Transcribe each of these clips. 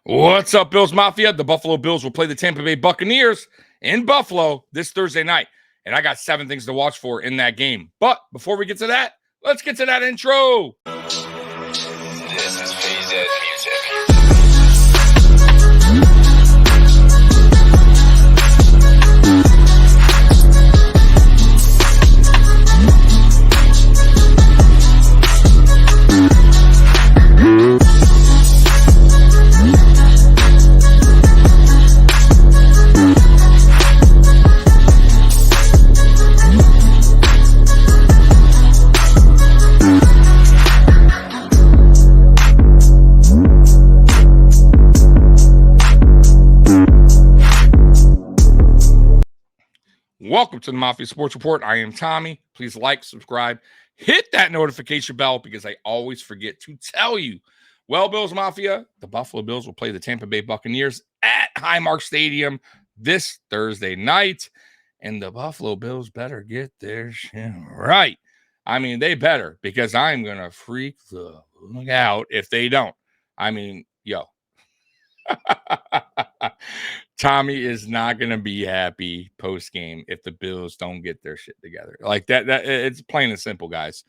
What's up, Bills Mafia? The Buffalo Bills will play the Tampa Bay Buccaneers in Buffalo this Thursday night. And I got 7 things to watch for in that game. But before we get to that, let's get to that intro. This is VZ Music. Welcome to the Mafia Sports Report. I am Tommy. Please like, subscribe, hit that notification bell because I always forget to tell you. Well, Bills Mafia, the Buffalo Bills will play the Tampa Bay Buccaneers at Highmark Stadium this Thursday night. And the Buffalo Bills better get their shit right. I mean, they better, because I'm going to freak the look out if they don't. I mean, yo. Tommy is not going to be happy post-game if the Bills don't get their shit together. Like that it's plain and simple, guys.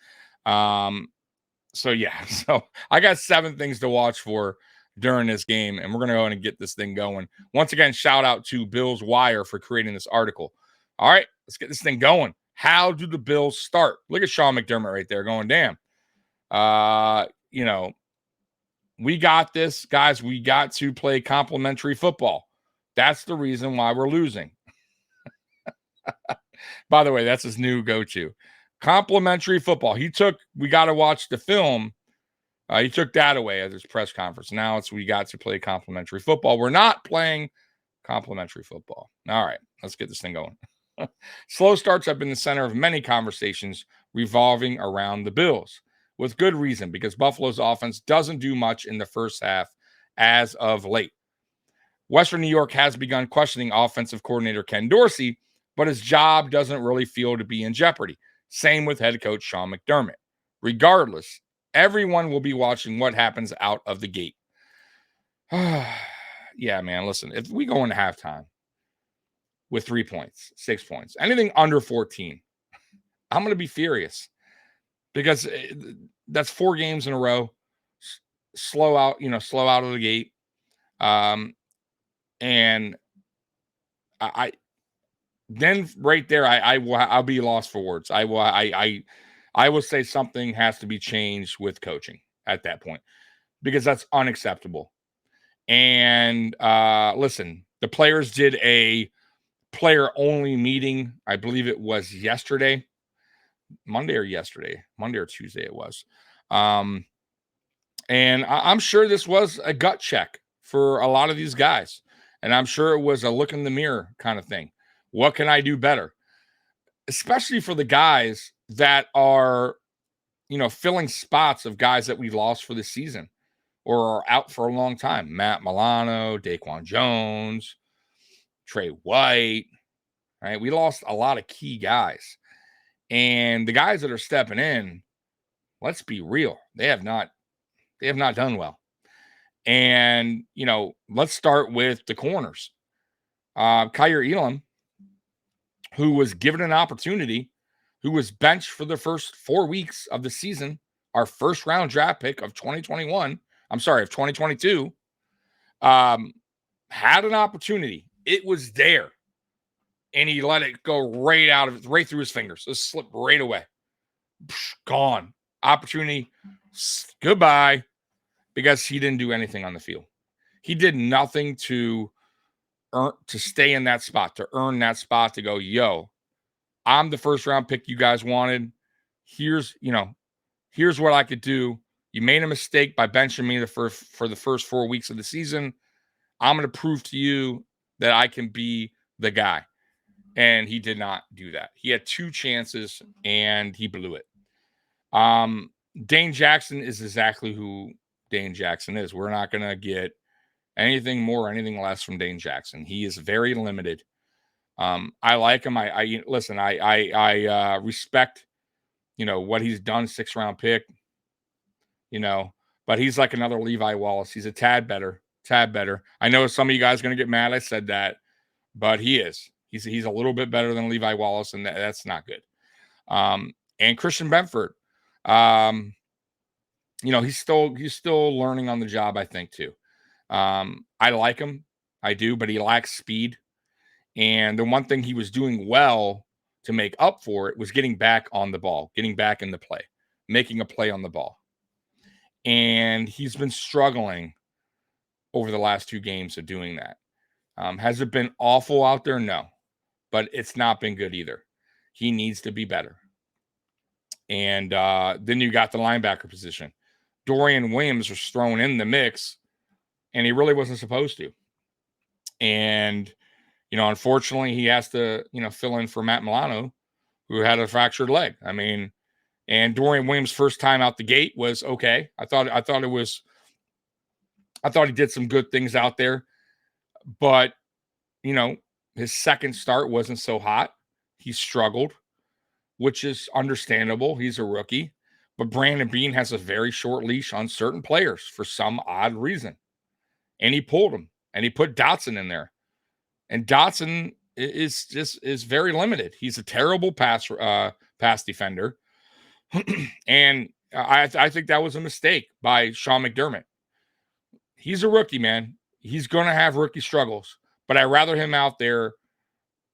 So yeah, so I got 7 things to watch for during this game, and we're going to go in and get this thing going. Once again, shout out to Bills Wire for creating this article. All right, let's get this thing going. How do the Bills start? Look at Sean McDermott right there going, damn. We got this, guys. We got to play complimentary football. That's the reason why we're losing. By the way, that's his new go-to. Complimentary football. We got to watch the film. He took that away at his press conference. Now we got to play complimentary football. We're not playing complimentary football. All right, let's get this thing going. Slow starts have been the center of many conversations revolving around the Bills. With good reason, because Buffalo's offense doesn't do much in the first half as of late. Western New York has begun questioning offensive coordinator Ken Dorsey, but his job doesn't really feel to be in jeopardy. Same with head coach Sean McDermott. Regardless, everyone will be watching what happens out of the gate. Yeah, man, listen, if we go into halftime with 3 points, 6 points, anything under 14, I'm going to be furious. Because that's 4 games in a row. Slow out of the gate. And I then right there, I'll be lost for words. I will say something has to be changed with coaching at that point, because that's unacceptable. And listen, the players did a player only meeting. I believe it was Monday or Tuesday it was. And I'm sure this was a gut check for a lot of these guys. And I'm sure it was a look in the mirror kind of thing. What can I do better? Especially for the guys that are, filling spots of guys that we lost for the season or are out for a long time. Matt Milano, Daquan Jones, Trey White, right? We lost a lot of key guys. And the guys that are stepping in, let's be real, they have not done well. And, let's start with the corners. Kyer Elam, who was given an opportunity, who was benched for the first 4 weeks of the season, our first round draft pick of 2022, had an opportunity. It was there. And he let it go right through his fingers. It slipped right away. Gone. Opportunity. Goodbye. Because he didn't do anything on the field. He did nothing to stay in that spot, to earn that spot, to go, yo, I'm the first round pick you guys wanted. Here's what I could do. You made a mistake by benching me for the first 4 weeks of the season. I'm going to prove to you that I can be the guy. And he did not do that. He had 2 chances and he blew it. Dane Jackson is exactly who Dane Jackson is. We're not going to get anything more, anything less from Dane Jackson. He is very limited. I like him. I respect, what he's done, 6th round pick, but he's like another Levi Wallace. He's a tad better. Tad better. I know some of you guys are going to get mad I said that, but he is. He's a little bit better than Levi Wallace, and that's not good. And Christian Benford, he's still learning on the job, I think, too. I like him. I do, but he lacks speed. And the one thing he was doing well to make up for it was getting back on the ball, getting back in the play, making a play on the ball. And he's been struggling over the last 2 games of doing that. Has it been awful out there? No, but it's not been good either. He needs to be better. And then you got the linebacker position. Dorian Williams was thrown in the mix, and he really wasn't supposed to. And, unfortunately, he has to, fill in for Matt Milano, who had a fractured leg. I mean, and Dorian Williams' first time out the gate was okay. I thought he did some good things out there, but his second start wasn't so hot. He struggled, which is understandable. He's a rookie, but Brandon Beane has a very short leash on certain players for some odd reason, and he pulled him and he put Dotson in there, and Dotson is very limited. He's a terrible pass defender. And I think that was a mistake by Sean McDermott. He's a rookie, man. He's going to have rookie struggles, but I'd rather him out there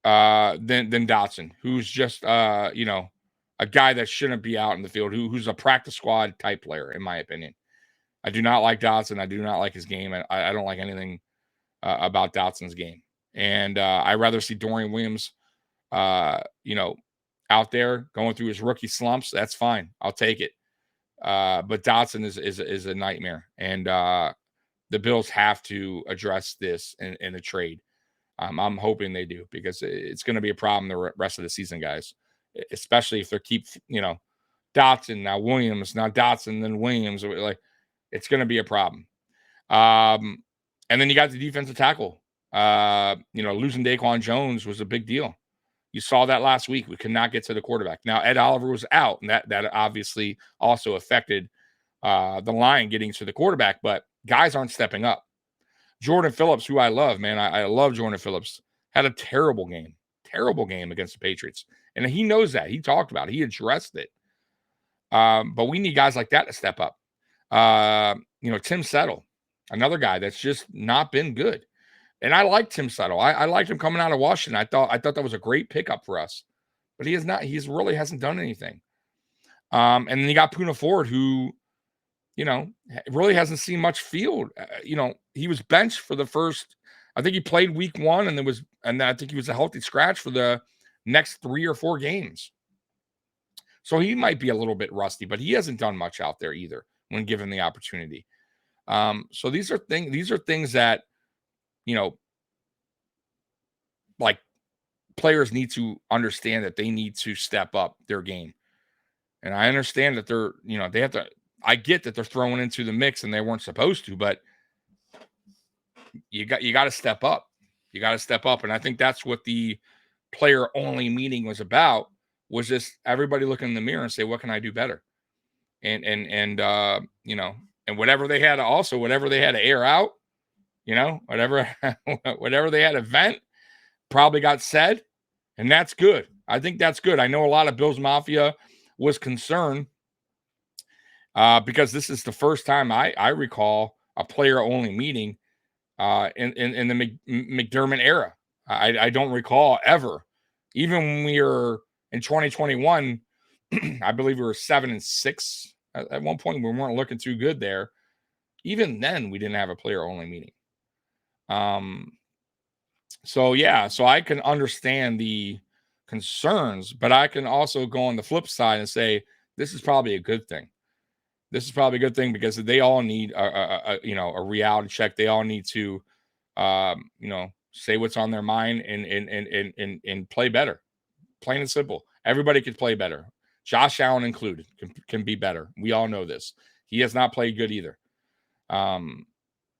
than Dotson, who's just a guy that shouldn't be out in the field, who's a practice squad type player, in my opinion. I do not like Dotson. I do not like his game. I don't like anything about Dotson's game. And I'd rather see Dorian Williams, out there going through his rookie slumps. That's fine. I'll take it. But Dotson is a nightmare. And the Bills have to address this in a trade. I'm hoping they do, because it's going to be a problem the rest of the season, guys, especially if they keep, Dotson, now Williams, now Dotson, then Williams. Like, it's going to be a problem. And then you got the defensive tackle. Losing Daquan Jones was a big deal. You saw that last week. We could not get to the quarterback. Now, Ed Oliver was out, and that obviously also affected the line getting to the quarterback, but guys aren't stepping up. Jordan Phillips, who I love, man, I love Jordan Phillips, had a terrible game against the Patriots. And he knows that. He talked about it. He addressed it. But we need guys like that to step up. Tim Settle, another guy that's just not been good. And I like Tim Settle. I liked him coming out of Washington. I thought that was a great pickup for us. But he really hasn't done anything. And then you got Poona Ford, who, really hasn't seen much field. He was benched for the first, I think he played week 1, and then I think he was a healthy scratch for the next 3 or 4 games. So he might be a little bit rusty, but he hasn't done much out there either when given the opportunity. So these are things that, like, players need to understand that they need to step up their game. And I understand that they're, they have to. I get that they're thrown into the mix and they weren't supposed to, but you got to step up. You got to step up. And I think that's what the player only meeting was about, was just everybody looking in the mirror and say, what can I do better? And whatever they had to air out, whatever they had to vent probably got said. And that's good. I think that's good. I know a lot of Bills Mafia was concerned because this is the first time I recall a player-only meeting in the McDermott era. I don't recall ever. Even when we were in 2021, I believe we were 7-6. At one point, we weren't looking too good there. Even then, we didn't have a player-only meeting. So I can understand the concerns, but I can also go on the flip side and say this is probably a good thing. This is probably a good thing because they all need a reality check. They all need to say what's on their mind and play better. Plain and simple. Everybody could play better. Josh Allen included can be better. We all know this. He has not played good either.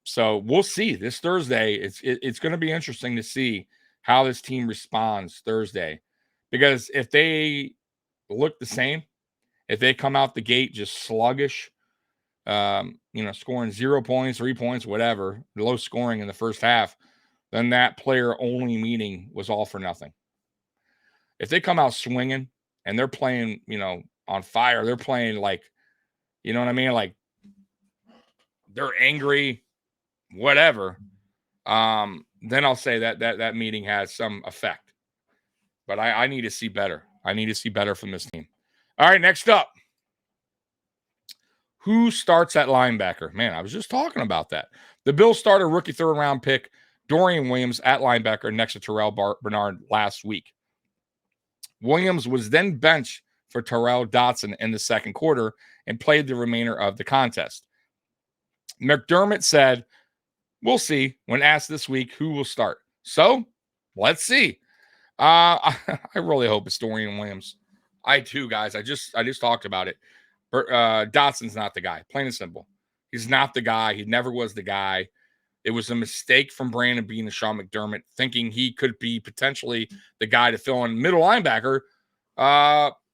So we'll see this Thursday. It's going to be interesting to see how this team responds Thursday, because if they look the same, if they come out the gate just sluggish, scoring 0 points, 3 points, whatever, low scoring in the first half, then that player only meeting was all for nothing. If they come out swinging and they're playing, on fire, they're playing like, you know what I mean? Like they're angry, whatever. Then I'll say that meeting has some effect. But I need to see better. I need to see better from this team. All right, next up. Who starts at linebacker? Man, I was just talking about that. The Bills started rookie third-round pick Dorian Williams at linebacker next to Terrell Bernard last week. Williams was then benched for Terrell Dotson in the second quarter and played the remainder of the contest. McDermott said, "We'll see," when asked this week who will start. So, let's see. I really hope it's Dorian Williams. I too, guys. I just talked about it. Dotson's not the guy. Plain and simple. He's not the guy. He never was the guy. It was a mistake from Brandon Beane and Sean McDermott, thinking he could be potentially the guy to fill in middle linebacker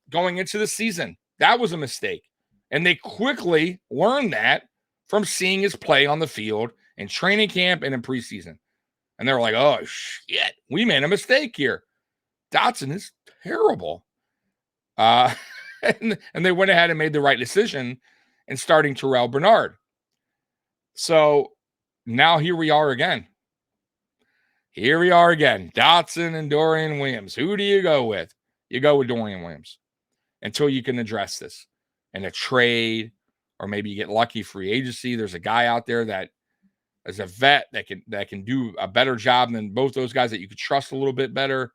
going into the season. That was a mistake. And they quickly learned that from seeing his play on the field in training camp and in preseason. And they're like, oh, shit, we made a mistake here. Dotson is terrible. And they went ahead and made the right decision in starting Terrell Bernard. So now here we are again. Dotson and Dorian Williams. Who do you go with? You go with Dorian Williams until you can address this in a trade, or maybe you get lucky free agency. There's a guy out there that is a vet that can do a better job than both those guys that you could trust a little bit better.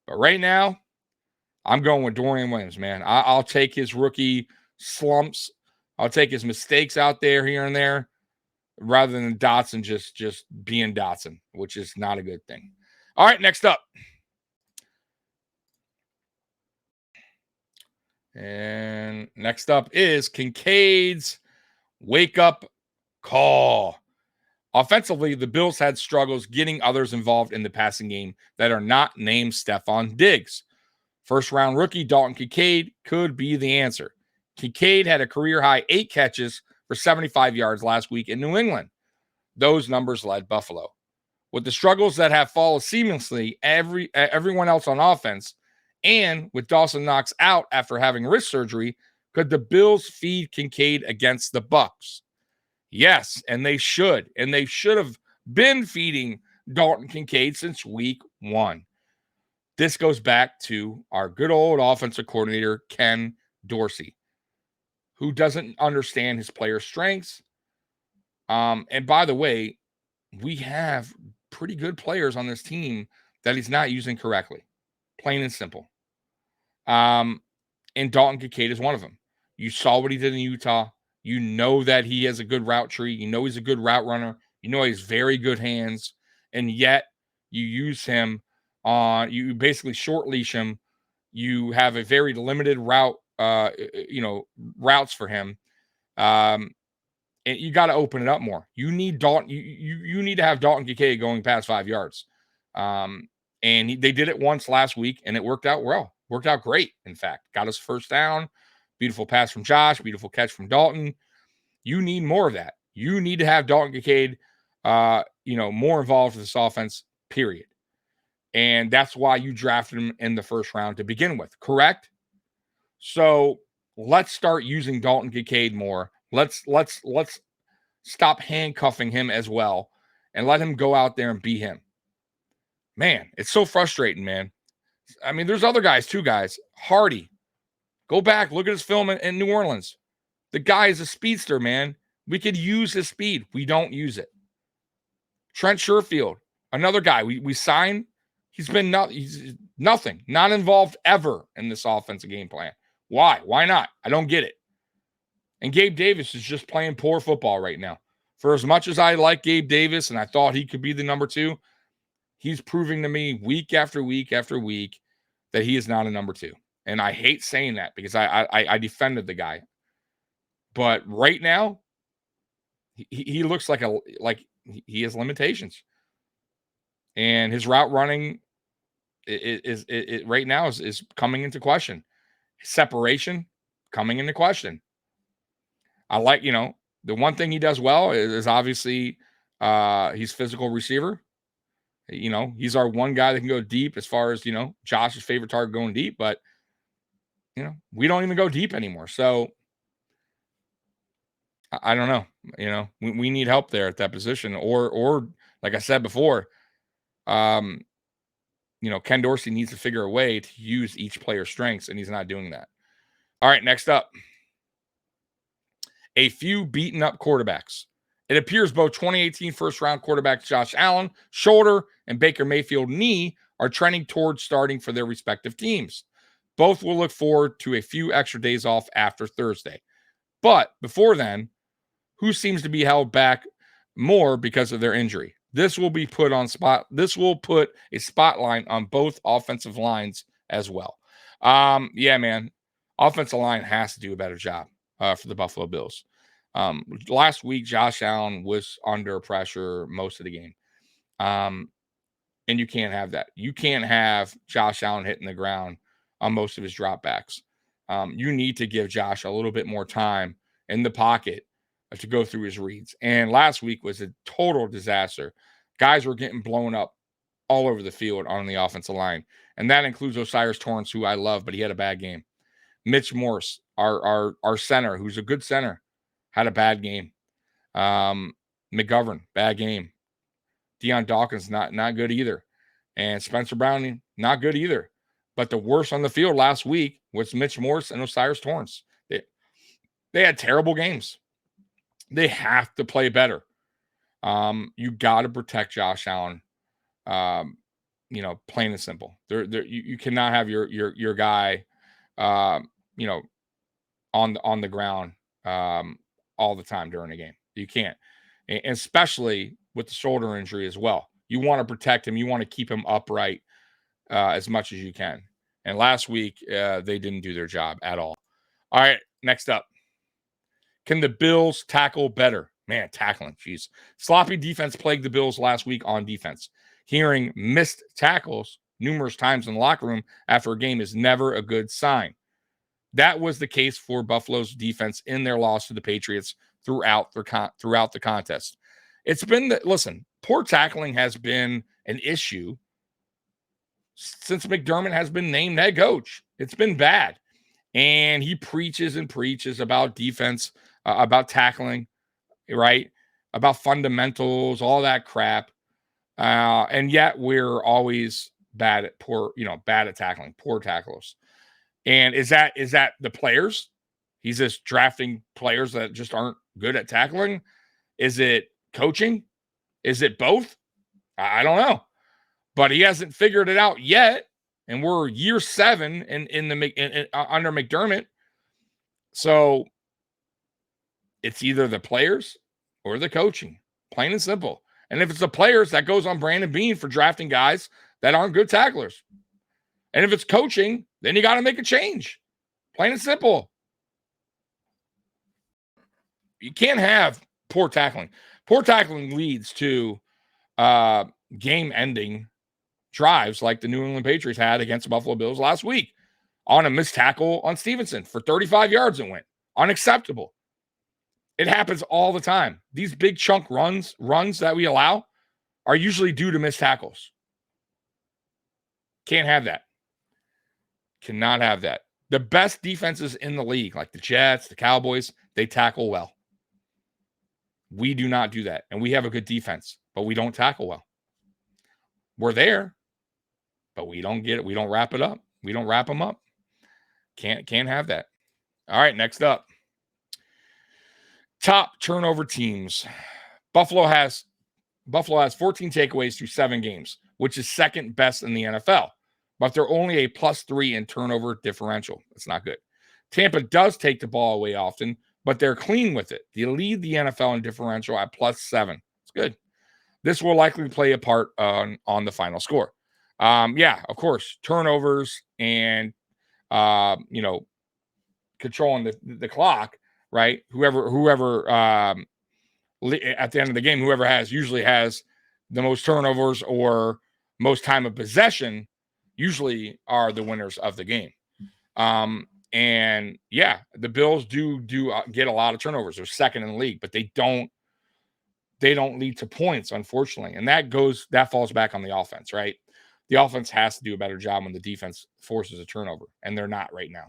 But right now, I'm going with Dorian Williams, man. I'll take his rookie slumps. I'll take his mistakes out there here and there rather than Dotson just being Dotson, which is not a good thing. All right, next up. And next up is Kincaid's wake-up call. Offensively, the Bills had struggles getting others involved in the passing game that are not named Stephon Diggs. First-round rookie Dalton Kincaid could be the answer. Kincaid had a career-high 8 catches for 75 yards last week in New England. Those numbers led Buffalo. With the struggles that have followed seamlessly everyone else on offense, and with Dawson Knox out after having wrist surgery, could the Bills feed Kincaid against the Bucs? Yes, and they should. And they should have been feeding Dalton Kincaid since week 1. This goes back to our good old offensive coordinator, Ken Dorsey, who doesn't understand his player strengths. And by the way, we have pretty good players on this team that he's not using correctly. Plain and simple. And Dalton Kincaid is one of them. You saw what he did in Utah. You know that he has a good route tree. You know he's a good route runner. You know he has very good hands. And yet you use him you basically short leash him. You have a very limited routes for him. And you got to open it up more. You need Dalton. You need to have Dalton Kincaid going past 5 yards. And they did it once last week, and it worked out well. Worked out great, in fact. Got us first down. Beautiful pass from Josh. Beautiful catch from Dalton. You need more of that. You need to have Dalton Kincaid, more involved with this offense, period. And that's why you drafted him in the first round to begin with, correct? So let's start using Dalton Kincaid more. Let's stop handcuffing him as well and let him go out there and be him. Man, it's so frustrating, man. I mean, there's other guys too, guys. Hardy. Go back, look at his film in New Orleans. The guy is a speedster, man. We could use his speed. We don't use it. Trent Sherfield, another guy we signed. He's nothing, not involved ever in this offensive game plan. Why? Why not? I don't get it. And Gabe Davis is just playing poor football right now. For as much as I like Gabe Davis and I thought he could be the number 2, he's proving to me week after week after week that he is not a number 2. And I hate saying that because I defended the guy. But right now, he looks like he has limitations. And his route running is right now is coming into question. Separation coming into question. I like, The one thing he does well is obviously he's physical receiver. He's our one guy that can go deep as far as, Josh's favorite target going deep, but we don't even go deep anymore. So I don't know. We need help there at that position, or like I said before, Ken Dorsey needs to figure a way to use each player's strengths, and he's not doing that. All right, next up, a few beaten up quarterbacks. It appears both 2018 first-round quarterbacks Josh Allen, shoulder, and Baker Mayfield, knee, are trending towards starting for their respective teams. Both will look forward to a few extra days off after Thursday. But before then, who seems to be held back more because of their injury? This will put a spotlight on both offensive lines as well. Yeah, man. Offensive line has to do a better job for the Buffalo Bills. Last week, Josh Allen was under pressure most of the game. And you can't have that. You can't have Josh Allen hitting the ground on most of his dropbacks. You need to give Josh a little bit more time in the pocket to go through his reads. And last week was a total disaster. Guys were getting blown up all over the field on the offensive line. And that includes Osiris Torrance, who I love, but he had a bad game. Mitch Morse, our center, who's a good center, had a bad game. McGovern, bad game. Deion Dawkins, not good either. And Spencer Browning, not good either. But the worst on the field last week was Mitch Morse and Osiris Torrance. They had terrible games. They have to play better. You got to protect Josh Allen. Plain and simple. You cannot have your guy, on the ground all the time during a game. You can't, and especially with the shoulder injury as well. You want to protect him. You want to keep him upright as much as you can. And last week, they didn't do their job at all. All right, next up. Can the Bills tackle better? Man, tackling, jeez. Sloppy defense plagued the Bills last week on defense. Hearing missed tackles numerous times in the locker room after a game is never a good sign. That was the case for Buffalo's defense in their loss to the Patriots throughout the contest. It's been poor tackling has been an issue since McDermott has been named head coach. It's been bad. And he preaches and preaches about defense, about tackling, right? About fundamentals, all that crap. And yet we're always bad at tackling, poor tacklers. And is that the players? He's just drafting players that just aren't good at tackling. Is it coaching? Is it both? I don't know. But he hasn't figured it out yet. And we're year 7 under McDermott. So it's either the players or the coaching, plain and simple. And if it's the players, that goes on Brandon Beane for drafting guys that aren't good tacklers. And if it's coaching, then you got to make a change, plain and simple. You can't have poor tackling. Poor tackling leads to game-ending drives like the New England Patriots had against the Buffalo Bills last week on a missed tackle on Stevenson for 35 yards it went. Unacceptable. It happens all the time. These big chunk runs that we allow are usually due to missed tackles. Can't have that. Cannot have that. The best defenses in the league, like the Jets, the Cowboys, they tackle well. We do not do that. And we have a good defense, but we don't tackle well. We're there, but we don't get it. We don't wrap it up. We don't wrap them up. Can't have that. All right, next up. Top turnover teams. Buffalo has 14 takeaways through 7 games, which is second best in the NFL. But they're only a +3 in turnover differential. That's not good. Tampa does take the ball away often, but they're clean with it. They lead the NFL in differential at +7. It's good. This will likely play a part on the final score. Yeah, of course, turnovers and controlling the clock, right? Whoever at the end of the game, whoever usually has the most turnovers or most time of possession usually are the winners of the game. And yeah, the Bills do get a lot of turnovers. They're second in the league, but they don't lead to points, unfortunately. And that falls back on the offense, right? The offense has to do a better job when the defense forces a turnover, and they're not right now.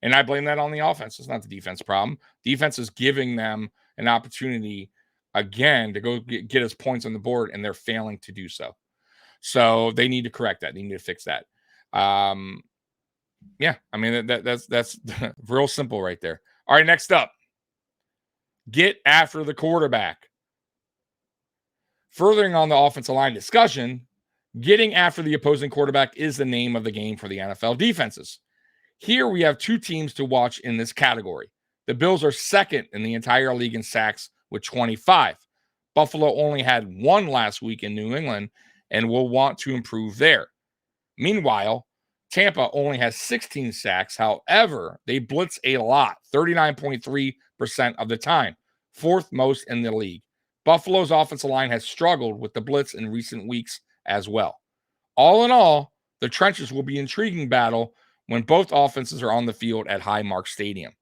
And I blame that on the offense. It's not the defense problem. Defense is giving them an opportunity again to go get us points on the board, and they're failing to do so. So they need to correct that. They need to fix that. Yeah, I mean that's real simple right there. All right, next up, get after the quarterback. Furthering on the offensive line discussion, getting after the opposing quarterback is the name of the game for the NFL defenses. Here we have two teams to watch in this category. The Bills are second in the entire league in sacks with 25. Buffalo only had one last week in New England and will want to improve there. Meanwhile, Tampa only has 16 sacks. However, they blitz a lot, 39.3% of the time, fourth most in the league. Buffalo's offensive line has struggled with the blitz in recent weeks as well. All in all, the trenches will be an intriguing battle when both offenses are on the field at Highmark Stadium.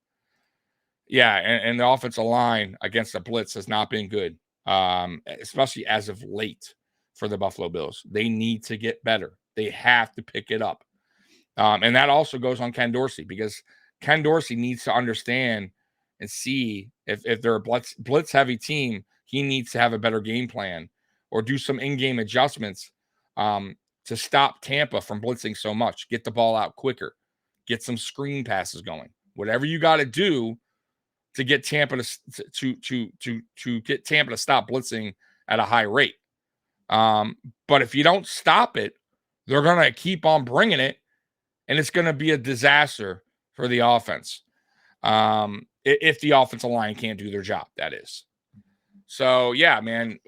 Yeah, and the offensive line against the blitz has not been good, especially as of late for the Buffalo Bills. They need to get better. They have to pick it up. And that also goes on Ken Dorsey, because Ken Dorsey needs to understand and see if they're a blitz-heavy team, he needs to have a better game plan or do some in-game adjustments to stop Tampa from blitzing so much. Get the ball out quicker. Get some screen passes going. Whatever you got to do to get Tampa to get Tampa to stop blitzing at a high rate. But if you don't stop it, they're going to keep on bringing it, and it's going to be a disaster for the offense. If the offensive line can't do their job, that is. So, yeah, man,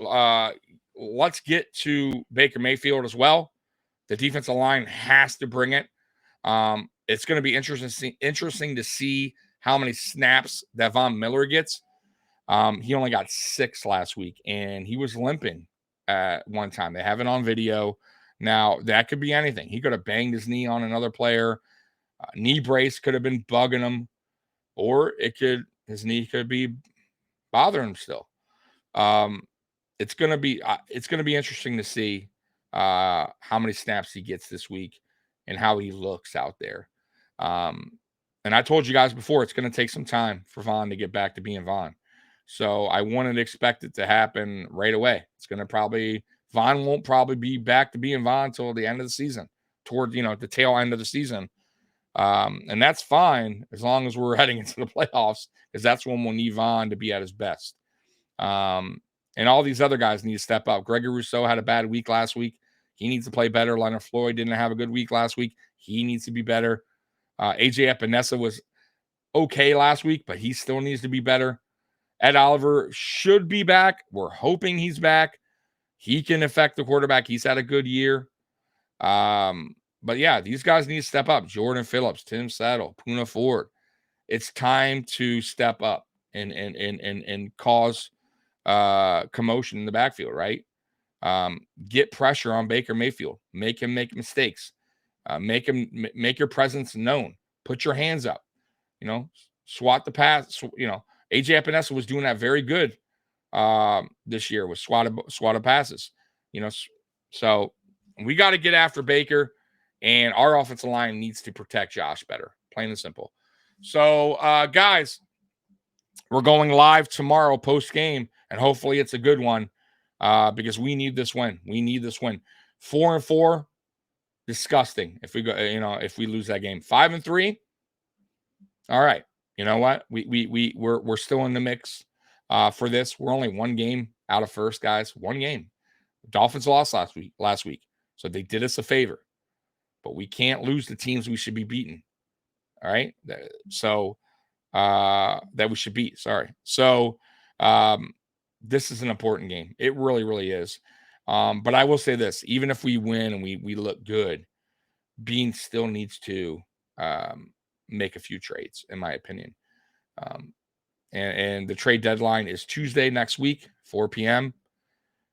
let's get to Baker Mayfield as well. The defensive line has to bring it. It's going to be interesting to see how many snaps that Von Miller gets. He only got 6 last week, and he was limping at one time. They have it on video. Now, that could be anything. He could have banged his knee on another player. Knee brace could have been bugging him, or his knee could be bothering him still. It's going to be interesting to see how many snaps he gets this week and how he looks out there. And I told you guys before, it's going to take some time for Von to get back to being Von. So I wouldn't expect it to happen right away. It's going to Von won't probably be back to being Von until the end of the season, toward, the tail end of the season. And that's fine as long as we're heading into the playoffs, because that's when we'll need Von to be at his best. And all these other guys need to step up. Gregory Rousseau had a bad week last week. He needs to play better. Leonard Floyd didn't have a good week last week. He needs to be better. AJ Epinesa was okay last week, but he still needs to be better. Ed Oliver should be back. We're hoping he's back. He can affect the quarterback. He's had a good year. But yeah, these guys need to step up. Jordan Phillips, Tim Settle, Poona Ford. It's time to step up and cause commotion in the backfield, right? Get pressure on Baker Mayfield. Make him make mistakes. Make your presence known. Put your hands up. Swat the pass. AJ Epinesa was doing that very good this year with swatted passes. So we got to get after Baker, and our offensive line needs to protect Josh better. Plain and simple. So, guys, we're going live tomorrow post game, and hopefully it's a good one because we need this win. 4-4. Disgusting if we go, if we lose that game. 5-3. All right. You know what? We're still in the mix for this. We're only one game out of first, guys. One game. Dolphins lost last week. So they did us a favor. But we can't lose the teams we should be beating. All right. So that we should beat. Sorry. So this is an important game. It really, really is. But I will say this, even if we win and we look good, Bean still needs to make a few trades, in my opinion. And the trade deadline is Tuesday next week, 4 p.m.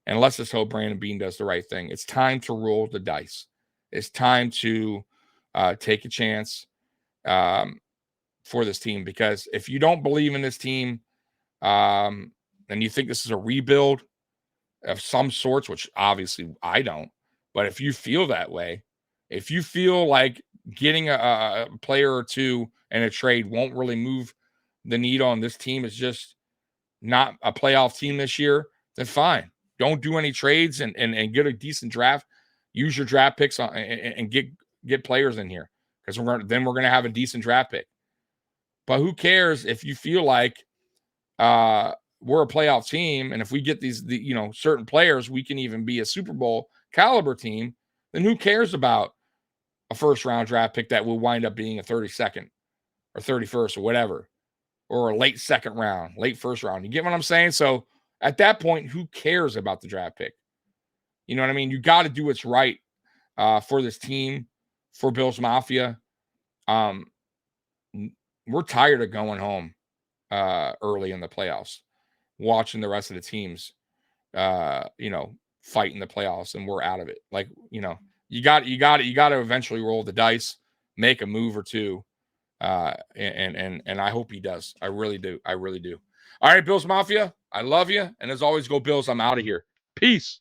And let's just hope Brandon Bean does the right thing. It's time to roll the dice. It's time to take a chance for this team, because if you don't believe in this team, and you think this is a rebuild of some sorts, which obviously I don't, but if you feel that way, if you feel like getting a player or two in a trade won't really move the needle on this team, is just not a playoff team this year, then fine. Don't do any trades and get a decent draft. Use your draft picks on, and get players in here, because we're gonna have a decent draft pick. But who cares if you feel like we're a playoff team, and if we get certain players, we can even be a Super Bowl caliber team. Then who cares about a first round draft pick that will wind up being a 32nd or 31st or whatever, or a late second round, late first round? You get what I'm saying? So at that point, who cares about the draft pick? You know what I mean? You got to do what's right for this team, for Bills Mafia. We're tired of going home early in the playoffs, watching the rest of the teams, fight in the playoffs, and we're out of it. Like, you got to eventually roll the dice, make a move or two. And I hope he does. I really do. I really do. All right, Bills Mafia, I love you. And as always, go Bills. I'm out of here. Peace.